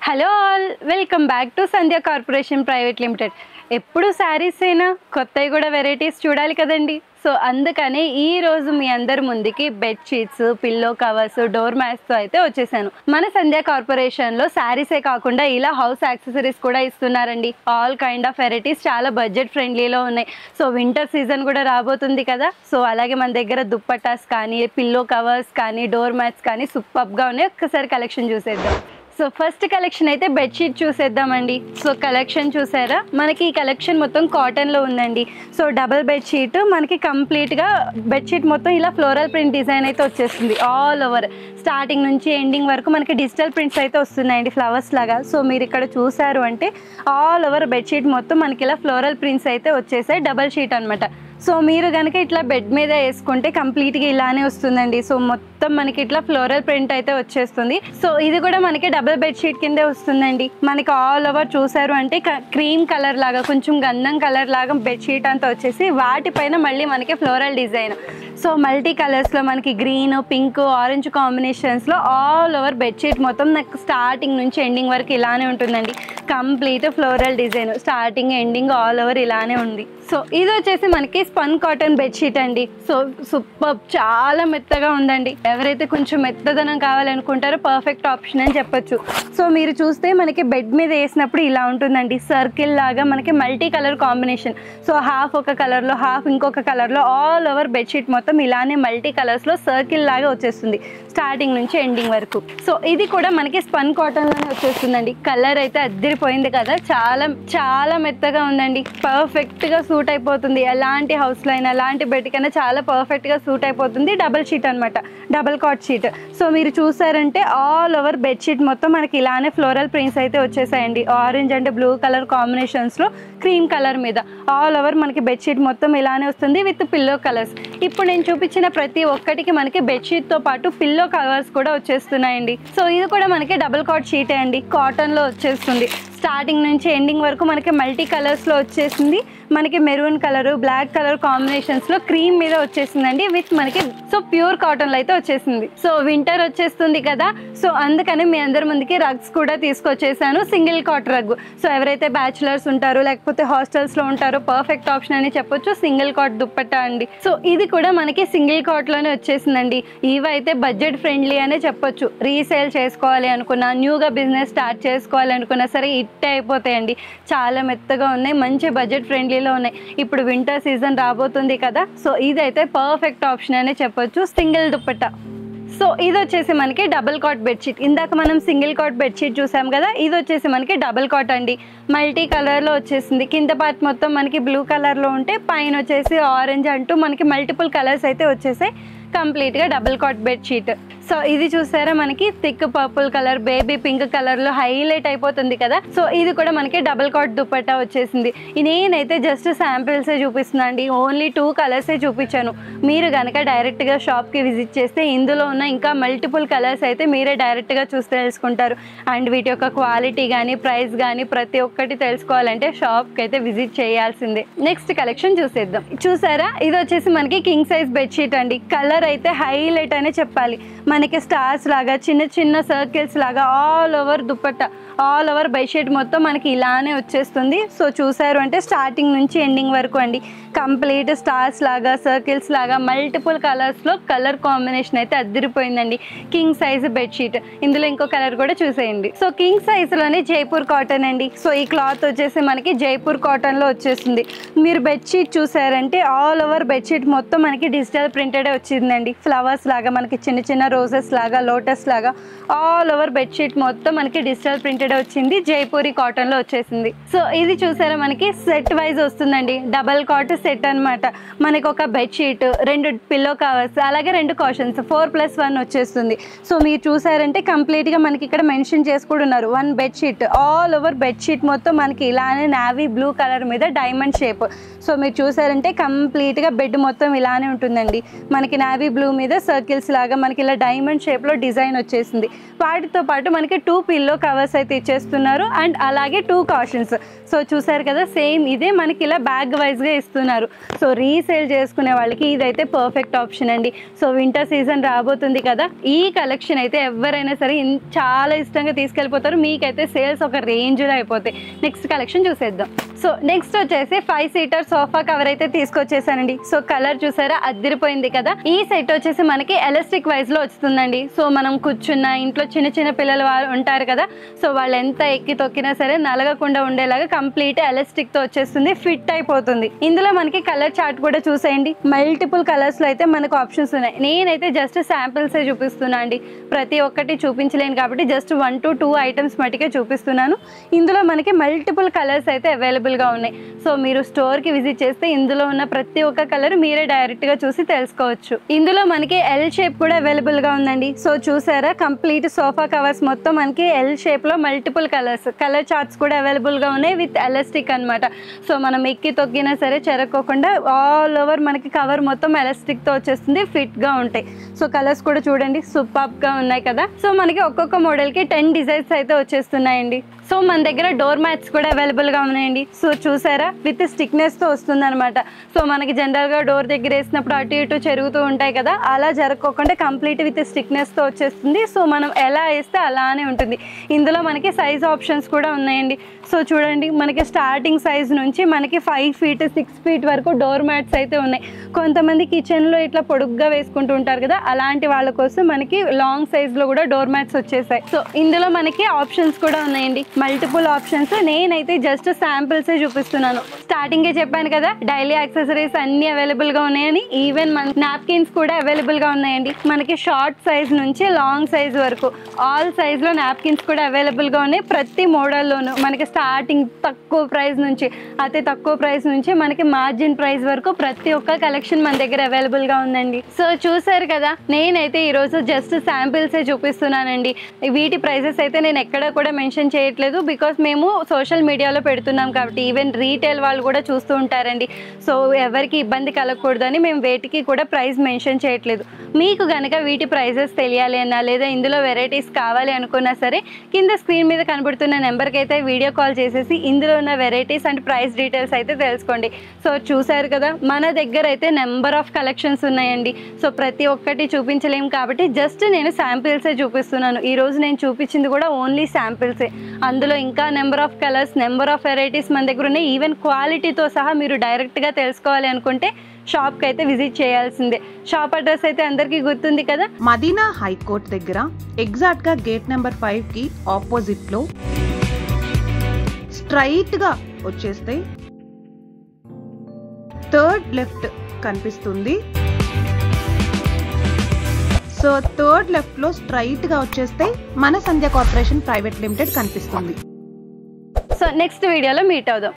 Hello all, welcome back to Sandhya corporation private limited. ఎప్పుడు శారీస్ అయినా కొత్తవి కూడా వెరైటీస్ చూడాలి కదండి. సో అందుకని ఈరోజు మీ అందరి ముందుకి బెడ్షీట్స్, పిల్లో కవర్స్, డోర్ మ్యాట్స్తో అయితే వచ్చేసాను. మన సంధ్య కార్పొరేషన్లో శారీసే కాకుండా ఇలా హౌస్ యాక్సెసరీస్ కూడా ఇస్తున్నారండి. ఆల్ కైండ్ ఆఫ్ వెరైటీస్ చాలా బడ్జెట్ ఫ్రెండ్లీలో ఉన్నాయి. సో వింటర్ సీజన్ కూడా రాబోతుంది కదా. సో అలాగే మన దగ్గర దుప్పటాస్ కానీ, పిల్లో కవర్స్ కానీ, డోర్ మ్యాట్స్ కానీ సూపర్గా ఉన్నాయి. ఒక్కసారి కలెక్షన్ చూసేద్దాం. సో ఫస్ట్ కలెక్షన్ అయితే బెడ్షీట్ చూసేద్దామండి. సో కలెక్షన్ చూసారా, మనకి ఈ కలెక్షన్ మొత్తం కాటన్లో ఉందండి. సో డబుల్ బెడ్షీట్ మనకి కంప్లీట్గా బెడ్షీట్ మొత్తం ఇలా ఫ్లోరల్ ప్రింట్ డిజైన్ అయితే వచ్చేస్తుంది. ఆల్ ఓవర్ స్టార్టింగ్ నుంచి ఎండింగ్ వరకు మనకి డిజిటల్ ప్రింట్స్ అయితే వస్తున్నాయండి, ఫ్లవర్స్ లాగా. సో మీరు ఇక్కడ చూసారు అంటే ఆల్ ఓవర్ బెడ్షీట్ మొత్తం మనకి ఇలా ఫ్లోరల్ ప్రింట్స్ అయితే వచ్చేసాయి. డబల్ షీట్ అనమాట. సో మీరు కనుక ఇట్లా బెడ్ మీద వేసుకుంటే కంప్లీట్గా ఇలానే వస్తుందండి. సో మొత్తం మనకి ఇట్లా ఫ్లోరల్ ప్రింట్ అయితే వచ్చేస్తుంది. సో ఇది కూడా మనకి డబుల్ బెడ్షీట్ కిందే వస్తుందండి. మనకి ఆల్ ఓవర్ చూసారు అంటే క్రీమ్ కలర్ లాగా, కొంచెం గంధం కలర్ లాగా బెడ్షీట్ అంతా వచ్చేసి వాటిపైన మళ్ళీ మనకి ఫ్లోరల్ డిజైన్. సో మల్టీ కలర్స్లో మనకి గ్రీన్, పింక్, ఆరెంజ్ కాంబినేషన్స్లో ఆల్ ఓవర్ బెడ్షీట్ మొత్తం నాకు స్టార్టింగ్ నుంచి ఎండింగ్ వరకు ఇలానే ఉంటుందండి. Complete floral design starting ending all over ఇలానే ఉంది. సో ఇది వచ్చేసి మనకి స్పన్ కాటన్ బెడ్షీట్ అండి. సో సూపర్, చాలా మెత్తగా ఉందండి. ఎవరైతే కొంచెం మెత్తదనం కావాలనుకుంటారో పర్ఫెక్ట్ ఆప్షన్ అని చెప్పొచ్చు. సో మీరు చూస్తే మనకి బెడ్ మీద వేసినప్పుడు ఇలా ఉంటుందండి, సర్కిల్ లాగా మనకి multi colour combination. So half ఒక కలర్లో, హాఫ్ ఇంకొక కలర్లో ఆల్ ఓవర్ బెడ్షీట్ మొత్తం ఇలానే మల్టీ కలర్స్లో సర్కిల్ లాగా వచ్చేస్తుంది స్టార్టింగ్ నుంచి ఎండింగ్ వరకు. సో ఇది కూడా మనకి స్పన్ కాటన్లోనే వచ్చేస్తుందండి. కలర్ అయితే అద్దరిపోయింది కదా, చాలా చాలా మెత్తగా ఉందండి. పర్ఫెక్ట్గా సూట్ అయిపోతుంది ఎలాంటి హౌస్లో అయినా, ఎలాంటి బెడ్కైనా చాలా పర్ఫెక్ట్గా సూట్ అయిపోతుంది. డబల్ షీట్ అనమాట, డబల్ కాట్ షీట్. సో మీరు చూసారంటే ఆల్ ఓవర్ బెడ్షీట్ మొత్తం మనకి ఇలానే ఫ్లోరల్ ప్రింట్స్ అయితే వచ్చేసాయండి. ఆరెంజ్ అండ్ బ్లూ కలర్ కాంబినేషన్స్లో క్రీమ్ కలర్ మీద ఆల్ ఓవర్ మనకి బెడ్షీట్ మొత్తం ఇలానే వస్తుంది విత్ పిల్లో కలర్స్. ఇప్పుడు నేను చూపించిన ప్రతి ఒక్కటికి మనకి బెడ్షీట్తో పాటు పిల్లో కవర్స్ కూడా వచ్చేస్తున్నాయండి. సో ఇది కూడా మనకి డబుల్ కాట్ షీటే అండి, కాటన్లో వచ్చేస్తుంది. స్టార్టింగ్ నుంచి ఎండింగ్ వరకు మనకి మల్టీ కలర్స్లో వచ్చేసింది. మనకి మెరూన్ కలర్, బ్లాక్ కలర్ కాంబినేషన్స్లో క్రీమ్ మీద వచ్చేసిందండి విత్ మనకి సో ప్యూర్ కాటన్లో అయితే వచ్చేసింది. సో వింటర్ వచ్చేస్తుంది కదా, సో అందుకని మీ అందరి ముందుకి రగ్స్ కూడా తీసుకొచ్చేసాను, సింగిల్ కాట్ రగ్. సో ఎవరైతే బ్యాచులర్స్ ఉంటారో లేకపోతే హాస్టల్స్లో ఉంటారో పర్ఫెక్ట్ ఆప్షన్ అని చెప్పొచ్చు, సింగిల్ కాట్ దుప్పట్టా అండి. సో ఇది కూడా మనకి సింగిల్ కాట్లోనే వచ్చేసిందండి. ఇవైతే బడ్జెట్ ఫ్రెండ్లీ అనే చెప్పొచ్చు. రీసేల్ చేసుకోవాలి అనుకున్నా, న్యూగా బిజినెస్ స్టార్ట్ చేసుకోవాలి అనుకున్నా సరే ఇట్టే అయిపోతాయండి. చాలా మెత్తగా ఉన్నాయి, మంచి బడ్జెట్ ఫ్రెండ్లీలో ఉన్నాయి. ఇప్పుడు వింటర్ సీజన్ రాబోతుంది కదా, సో ఇదైతే పర్ఫెక్ట్ ఆప్షన్ అనే చెప్పొచ్చు, సింగిల్ దుప్పట్టా. సో ఇది వచ్చేసి మనకి డబుల్ కాట్ బెడ్షీట్. ఇందాక మనం సింగిల్ కాట్ బెడ్షీట్ చూసాం కదా, ఇది వచ్చేసి మనకి డబుల్ కాట్ అండి. మల్టీ కలర్లో వచ్చేసింది. కింద పార్ట్ మొత్తం మనకి బ్లూ కలర్లో ఉంటే పైన వచ్చేసి ఆరెంజ్ అంటూ మనకి మల్టిపుల్ కలర్స్ అయితే వచ్చేసాయి. కంప్లీట్గా డబుల్ కాట్ బెడ్షీట్. సో ఇది చూసారా, మనకి thick purple colour, baby pink కలర్లో హైలైట్ అయిపోతుంది కదా. సో ఇది కూడా మనకి డబుల్ కాట్ దుపట్టా వచ్చేసింది. నేనైతే జస్ట్ శాంపిల్సే చూపిస్తున్నాను అండి, ఓన్లీ 2 కలర్సే చూపించాను. మీరు కనుక డైరెక్ట్గా షాప్కి విజిట్ చేస్తే ఇందులో ఉన్న ఇంకా మల్టిపుల్ కలర్స్ అయితే మీరే డైరెక్ట్గా చూసి తెలుసుకుంటారు. అండ్ వీటి యొక్క క్వాలిటీ కానీ, ప్రైస్ కానీ ప్రతి ఒక్కటి తెలుసుకోవాలంటే షాప్కి అయితే విజిట్ చేయాల్సిందే. నెక్స్ట్ కలెక్షన్ చూసేద్దాం. చూసారా, ఇది వచ్చేసి మనకి కింగ్ సైజ్ బెడ్షీట్ అండి. కలర్ అయితే హైలైట్ అనే చెప్పాలి. మనకి స్టార్స్ లాగా, చిన్న చిన్న సర్కిల్స్ లాగా all over dupatta, all over bedsheet మొత్తం మనకి ఇలానే వచ్చేస్తుంది. సో చూసారు అంటే స్టార్టింగ్ నుంచి ఎండింగ్ వరకు అండి కంప్లీట్ స్టార్స్ లాగా, సర్కిల్స్ లాగా మల్టిపుల్ కలర్స్లో కలర్ కాంబినేషన్ అయితే అదిరిపోయిందండి. King size bedsheet. ఇందులో ఇంకో కలర్ కూడా చూసేయండి. సో కింగ్ సైజ్లోనే జైపూర్ కాటన్ అండి. సో ఈ క్లాత్ వచ్చేసి మనకి జైపూర్ కాటన్లో వచ్చేస్తుంది. మీరు బెడ్షీట్ చూసారంటే ఆల్ ఓవర్ బెడ్షీట్ మొత్తం మనకి డిజిటల్ ప్రింటెడే వచ్చిందండి. ఫ్లవర్స్ లాగా, మనకి చిన్న చిన్న రోజెస్ లాగా, లోటస్ లాగా ఆల్ ఓవర్ బెడ్షీట్ మొత్తం మనకి డిజిటల్ ప్రింటెడ్ వచ్చింది. జైపూరి కాటన్లో వచ్చేసింది. సో ఇది చూసారా, మనకి సెట్ వైజ్ వస్తుందండి. డబల్ కాట్ సెట్ అనమాట. మనకి ఒక బెడ్షీట్, 2 పిల్లో కవర్స్, అలాగే 2 కాషన్స్, 4+1 వచ్చేస్తుంది. సో మీరు చూసారంటే కంప్లీట్గా మనకి ఇక్కడ మెన్షన్ చేసుకుంటున్నారు 1 బెడ్షీట్. ఆల్ ఓవర్ బెడ్షీట్ మొత్తం మనకి ఇలానే నావీ బ్లూ కలర్ మీద డైమండ్ షేప్. సో మీరు చూసారంటే కంప్లీట్గా బెడ్ మొత్తం ఇలానే ఉంటుందండి. మనకి నావీ బ్లూ మీద సర్కిల్స్ లాగా మనకి ఇలా డైమండ్ షేప్లో డిజైన్ వచ్చేసింది. వాటితో పాటు మనకి 2 పిల్లో కవర్స్ అయితే ఇచ్చేస్తున్నారు అండ్ అలాగే 2 కాషన్స్. సో చూసారు కదా, సేమ్ ఇదే మనకి ఇలా బ్యాగ్ వైజ్గా ఇస్తున్నారు. సో రీసేల్ చేసుకునే వాళ్ళకి ఇదైతే పర్ఫెక్ట్ ఆప్షన్ అండి. సో వింటర్ సీజన్ రాబోతుంది కదా, ఈ కలెక్షన్ అయితే ఎవరైనా సరే చాలా ఇష్టంగా తీసుకెళ్ళిపోతారు. మీకైతే సేల్స్ ఒక రేంజ్లో అయిపోతాయి. నెక్స్ట్ కలెక్షన్ చూసేద్దాం. సో నెక్స్ట్ వచ్చేసి 5 సీటర్ సోఫా కవర్ అయితే తీసుకొచ్చేసానండి. సో కలర్ చూసారా, అదిరిపోయింది కదా. ఈ సెట్ వచ్చేసి మనకి ఎలాస్టిక్ వైజ్ లో వస్తుందండి. సో మనం కూర్చున్న ఇంట్లో చిన్న చిన్న పిల్లలు ఉంటారు కదా, సో వాళ్ళు ఎంత ఎక్కి తొక్కినా సరే నలగకుండా ఉండేలాగా కంప్లీట్ ఎలాస్టిక్ తో వచ్చేస్తుంది, ఫిట్ అయిపోతుంది. ఇందులో మనకి కలర్ చార్ట్ కూడా చూసేయండి. మల్టిపుల్ కలర్స్ లో అయితే మనకు ఆప్షన్స్ ఉన్నాయి. నేనైతే జస్ట్ శాంపిల్సే చూపిస్తున్నా అండి, ప్రతి ఒక్కటి చూపించలేను కాబట్టి జస్ట్ 1 to 2 ఐటమ్స్ మటుకే చూపిస్తున్నాను. ఇందులో మనకి మల్టిపుల్ కలర్స్ అయితే అవైలబుల్ గా ఉన్నాయి. సో మీరు స్టోర్ కి విజిట్ చేస్తే ఇందులో ఉన్న ప్రతి ఒక్క కలర్ మీరే డైరెక్ట్ గా చూసి తెలుసుకోవచ్చు. ఇందులో మనకి ఎల్ షేప్ కూడా అవైలబుల్ గా ఉందండి. సో చూసారా, కంప్లీట్ సోఫా కవర్స్ మొత్తం మనకి ఎల్ షేప్ లో మల్టిపుల్ కలర్స్, కలర్ చార్ట్స్ కూడా అవైలబుల్ గా ఉన్నాయి విత్ ఎలాస్టిక్ అన్నమాట. సో మనం ఎక్కి తొక్కినా సరే చెరక్కోకుండా ఆల్ ఓవర్ మనకి కవర్ మొత్తం ఎలాస్టిక్ తో వచ్చేస్తుంది, ఫిట్ గా ఉంటాయి. సో కలర్స్ కూడా చూడండి సూపర్బ్ గా ఉన్నాయి కదా. సో మనకి ఒక్కొక్క మోడల్ కి 10 డిజైన్స్ అయితే వచ్చేస్తున్నాయండి. సో మన దగ్గర డోర్ మ్యాట్స్ కూడా అవైలబుల్ గా ఉన్నాయండి. సో చూసారా, విత్ స్టిక్నెస్ తో వస్తుంది అనమాట. సో మనకి జనరల్ గా డోర్ దగ్గర వేసినప్పుడు అటు ఇటు చెరుగుతూ ఉంటాయి కదా, అలా జరగకుండా కంప్లీట్ విత్ స్టిక్నెస్ తో వచ్చేస్తుంది. సో మనం ఎలా వేస్తే అలానే ఉంటుంది. ఇందులో మనకి సైజ్ ఆప్షన్స్ కూడా ఉన్నాయండి. సో చూడండి, మనకి స్టార్టింగ్ సైజ్ నుంచి మనకి 5 feet 6 feet వరకు డోర్ మ్యాట్స్ అయితే ఉన్నాయి. కొంతమంది కిచెన్ లో ఇట్లా పొడుగ్గా వేసుకుంటూ ఉంటారు కదా, అలాంటి వాళ్ళ కోసం మనకి లాంగ్ సైజ్ లో కూడా డోర్ మ్యాట్స్ వచ్చేసాయి. సో ఇందులో మనకి ఆప్షన్స్ కూడా ఉన్నాయండి, మల్టిపుల్ ఆప్షన్స్. నేనైతే జస్ట్ శాంపిల్సే చూపిస్తున్నాను. స్టార్టింగే చెప్పాను కదా, డైలీ యాక్సెసరీస్ అన్ని అవైలబుల్ గా ఉన్నాయని. ఈవెన్ మన నాప్కిన్స్ కూడా అవైలబుల్ గా ఉన్నాయండి. మనకి షార్ట్ సైజ్ నుంచి లాంగ్ సైజ్ వరకు ఆల్ సైజ్ లో నాప్కిన్స్ కూడా అవైలబుల్ గా ఉన్నాయి. ప్రతి మోడల్లోనూ మనకి స్టార్టింగ్ తక్కువ ప్రైస్ నుంచి, అతి తక్కువ ప్రైస్ నుంచి మనకి మార్జిన్ ప్రైస్ వరకు ప్రతి ఒక్క కలెక్షన్ మన దగ్గర అవైలబుల్ గా ఉందండి. సో చూసారు కదా, నేనైతే ఈరోజు జస్ట్ శాంపిల్సే చూపిస్తున్నానండి. వీటి ప్రైజెస్ అయితే నేను ఎక్కడ కూడా మెన్షన్ చేయట్లేదు, బికాస్ మేము సోషల్ మీడియాలో పెడుతున్నాం కాబట్టి. ఈవెన్ రీటైల్ వాళ్ళు కూడా చూస్తూ ఉంటారండి. సో ఎవరికి ఇబ్బంది కలగకూడదని మేము వేటికి కూడా ప్రైస్ మెన్షన్ చేయట్లేదు. మీకు కనుక వీటి ప్రైజెస్ తెలియాలి అన్నా, లేదా ఇందులో వెరైటీస్ కావాలి అనుకున్నా సరే, కింద స్క్రీన్ మీద కనబడుతున్న నెంబర్కి అయితే వీడియో కాల్ చేసేసి ఇందులో ఉన్న వెరైటీస్ అండ్ ప్రైస్ డీటెయిల్స్ అయితే తెలుసుకోండి. సో చూసారు కదా, మన దగ్గర అయితే నెంబర్ ఆఫ్ కలెక్షన్స్ ఉన్నాయండి. సో ప్రతి ఒక్కటి చూపించలేము కాబట్టి జస్ట్ నేను శాంపిల్సే చూపిస్తున్నాను. ఈరోజు నేను చూపించింది కూడా ఓన్లీ శాంపిల్సే. అందులో ఇంకా number of colours, number of varieties మన దగ్గర ఉన్నాయి. ఈవెన్ క్వాలిటీతో సహా మీరు డైరెక్ట్గా తెలుసుకోవాలి అనుకుంటే షాప్కి అయితే విజిట్ చేయాల్సిందే. షాప్ అడ్రస్ అయితే అందరికీ గుర్తుంది కదా, మదీనా హైకోర్ట్ దగ్గర ఎగ్జాక్ట్గా గేట్ నెంబర్ 5కి ఆపోజిట్లో స్ట్రైట్గా వచ్చేస్తే 3rd లెఫ్ట్ కనిపిస్తుంది. సో 3rd లెఫ్ట్లో స్ట్రైట్గా వచ్చేస్తే మన సంధ్య కార్పొరేషన్ ప్రైవేట్ లిమిటెడ్ కనిపిస్తుంది. సో నెక్స్ట్ వీడియోలో మీట్ అవుదాం.